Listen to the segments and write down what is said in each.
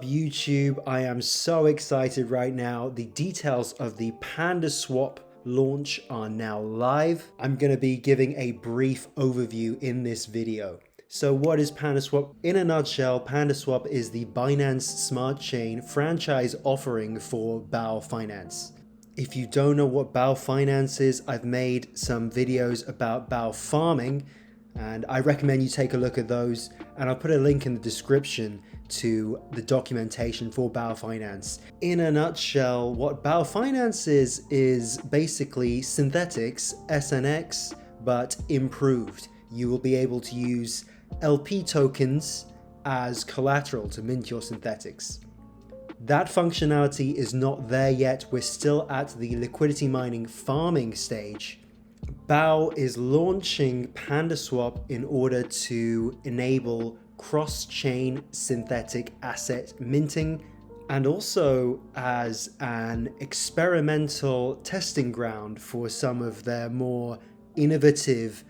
YouTube, I am so excited right now. The details of the PandaSwap launch are now live. I'm going to be giving a brief overview in this video. So what is PandaSwap? In a nutshell, PandaSwap is the Binance Smart Chain franchise offering for BAO Finance. If you don't know what BAO Finance is, I've made some videos about BAO farming, and I recommend you take a look at those, and I'll put a link in the description to the documentation for BAO Finance. In a nutshell, what BAO Finance is basically synthetics, SNX, but improved. You will be able to use LP tokens as collateral to mint your synthetics. That functionality is not there yet. We're still at the liquidity mining farming stage. BAO is launching PandaSwap in order to enable cross-chain synthetic asset minting, and also as an experimental testing ground for some of their more innovative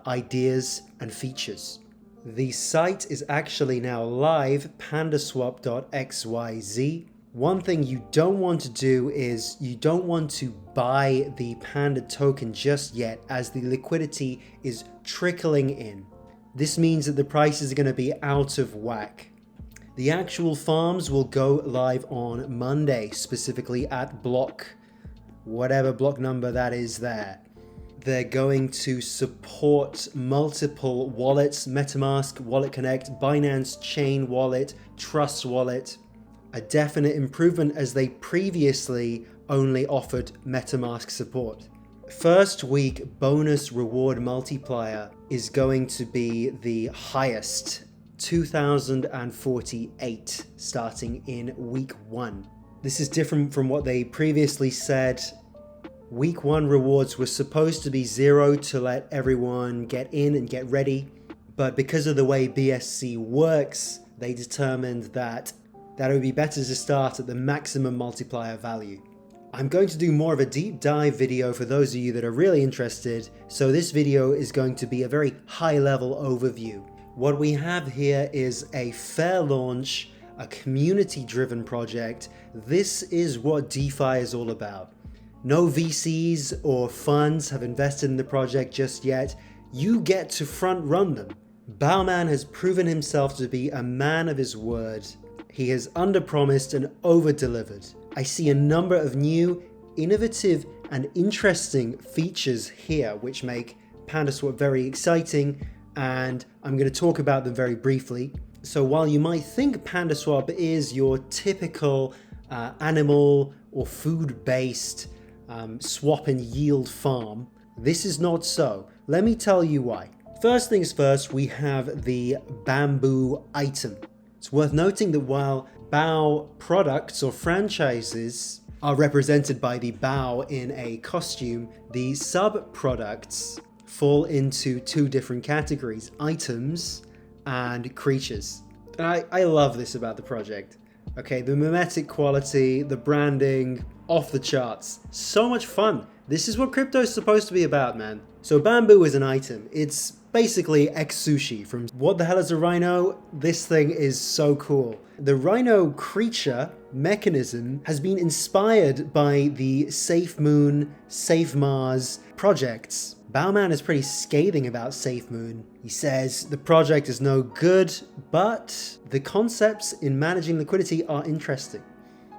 ideas and features. The site is actually now live, pandaswap.xyz. One thing you don't want to do is you don't want to buy the Panda token just yet, as the liquidity is trickling in. This means that the prices are going to be out of whack. The actual farms will go live on Monday, specifically at block, whatever block number that is there. They're going to support multiple wallets: MetaMask, Wallet Connect, Binance Chain Wallet, Trust Wallet. A definite improvement, as they previously only offered MetaMask support. First week bonus reward multiplier is going to be the highest, 2048, starting in week 1. This is different from what they previously said. Week 1 rewards were supposed to be 0 to let everyone get in and get ready, but because of the way BSC works, they determined that it would be better to start at the maximum multiplier value. I'm going to do more of a deep dive video for those of you that are really interested, so this video is going to be a very high level overview. What we have here is a fair launch, a community driven project. This is what DeFi is all about. No VCs or funds have invested in the project just yet. You get to front run them. Bauman has proven himself to be a man of his word. He has underpromised and over-delivered. I see a number of new, innovative and interesting features here which make PandaSwap very exciting, and I'm going to talk about them very briefly. So while you might think PandaSwap is your typical animal or food-based swap and yield farm, this is not so. Let me tell you why. First things first, we have the bamboo item. It's worth noting that while BAO products or franchises are represented by the BAO in a costume, the sub-products fall into two different categories: items and creatures. And I love this about the project. Okay, the mimetic quality, the branding, off the charts. So much fun. This is what crypto is supposed to be about, man. So bamboo is an item. It's basically ex-sushi from What the Hell is a Rhino? This thing is so cool. The rhino creature mechanism has been inspired by the Safe Moon, Safe Mars projects. Bauman is pretty scathing about Safe Moon. He says the project is no good, but the concepts in managing liquidity are interesting.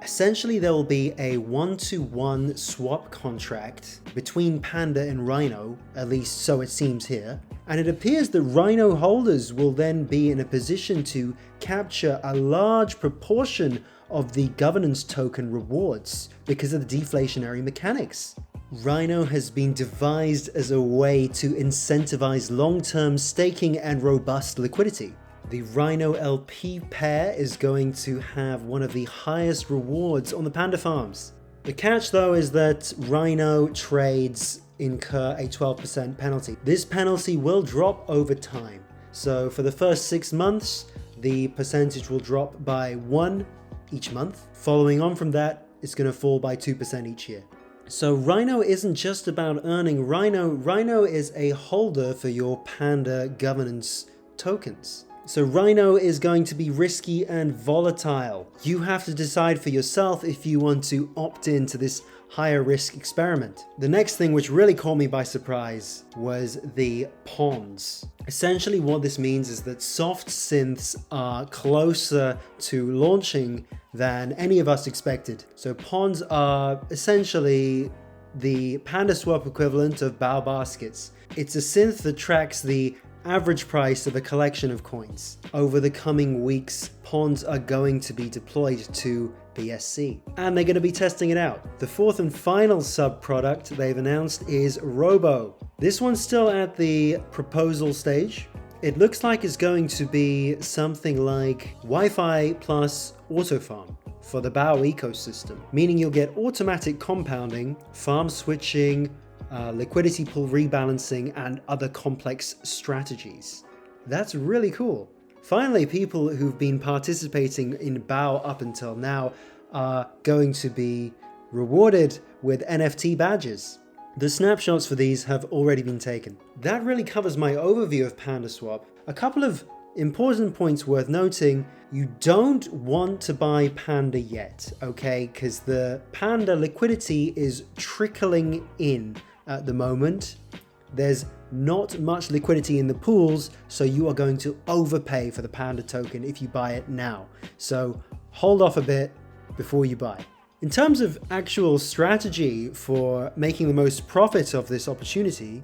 Essentially, there will be a 1-to-1 swap contract between Panda and Rhino, at least so it seems here, and it appears that Rhino holders will then be in a position to capture a large proportion of the governance token rewards because of the deflationary mechanics. Rhino has been devised as a way to incentivize long-term staking and robust liquidity. The Rhino LP pair is going to have one of the highest rewards on the Panda farms. The catch though is that Rhino trades incur a 12% penalty. This penalty will drop over time. So for the first 6 months, the percentage will drop by 1 each month. Following on from that, it's going to fall by 2% each year. So Rhino isn't just about earning. Rhino is a holder for your Panda governance tokens. So Rhino is going to be risky and volatile. You have to decide for yourself if you want to opt into this higher risk experiment. The next thing which really caught me by surprise was the ponds. Essentially what this means is that soft synths are closer to launching than any of us expected. So ponds are essentially the PandaSwap equivalent of BAO baskets. It's a synth that tracks the average price of a collection of coins. Over the coming weeks, ponds are going to be deployed to BSC, and they're going to be testing it out. The fourth and final sub-product they've announced is Robo. This one's still at the proposal stage. It looks like it's going to be something like Wi-Fi plus auto farm for the BAO ecosystem, meaning you'll get automatic compounding, farm switching, liquidity pool rebalancing, and other complex strategies. That's really cool. Finally, people who've been participating in BAO up until now are going to be rewarded with NFT badges. The snapshots for these have already been taken. That really covers my overview of PandaSwap. A couple of important points worth noting: you don't want to buy Panda yet, okay? Because the Panda liquidity is trickling in at the moment. There's not much liquidity in the pools, so you are going to overpay for the Panda token if you buy it now. So hold off a bit before you buy. In terms of actual strategy for making the most profit of this opportunity,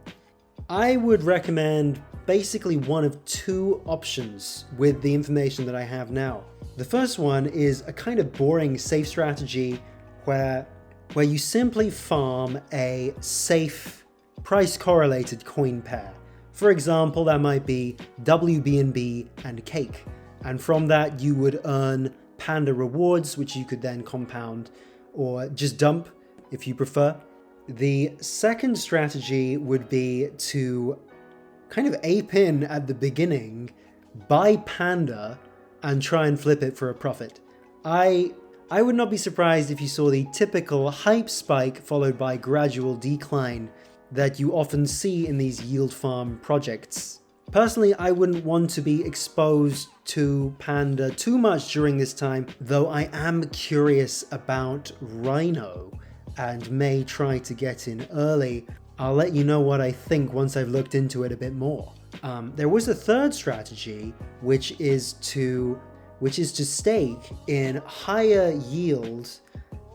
I would recommend basically one of two options with the information that I have now. The first one is a kind of boring safe strategy where you simply farm a safe price correlated coin pair. For example, that might be WBNB and Cake. And from that you would earn Panda rewards, which you could then compound or just dump if you prefer. The second strategy would be to kind of ape in at the beginning, buy Panda, and try and flip it for a profit. I would not be surprised if you saw the typical hype spike followed by gradual decline that you often see in these yield farm projects. Personally, I wouldn't want to be exposed to Panda too much during this time, though I am curious about Rhino and may try to get in early. I'll let you know what I think once I've looked into it a bit more. There was a third strategy, which is to stake in higher yield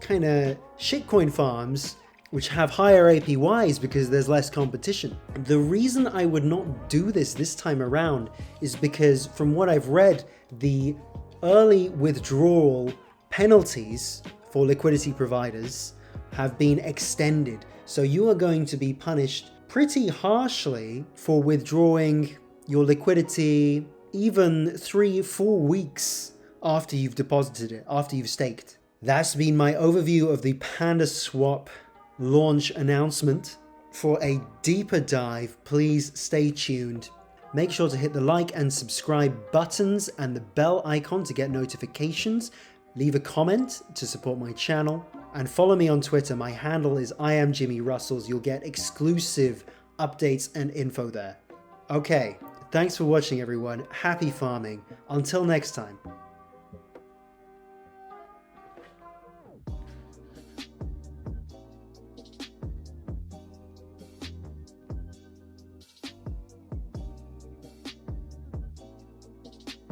kind of shitcoin farms which have higher APYs because there's less competition. The reason I would not do this time around is because from what I've read, the early withdrawal penalties for liquidity providers have been extended. So you are going to be punished pretty harshly for withdrawing your liquidity even 3-4 weeks after you've deposited it, after you've staked. That's been my overview of the PandaSwap launch announcement. For a deeper dive, please stay tuned. Make sure to hit the like and subscribe buttons and the bell icon to get notifications. Leave a comment to support my channel and follow me on Twitter. My handle is IamJimmyRussells. You'll get exclusive updates and info there. Okay, thanks for watching everyone. Happy farming. Until next time.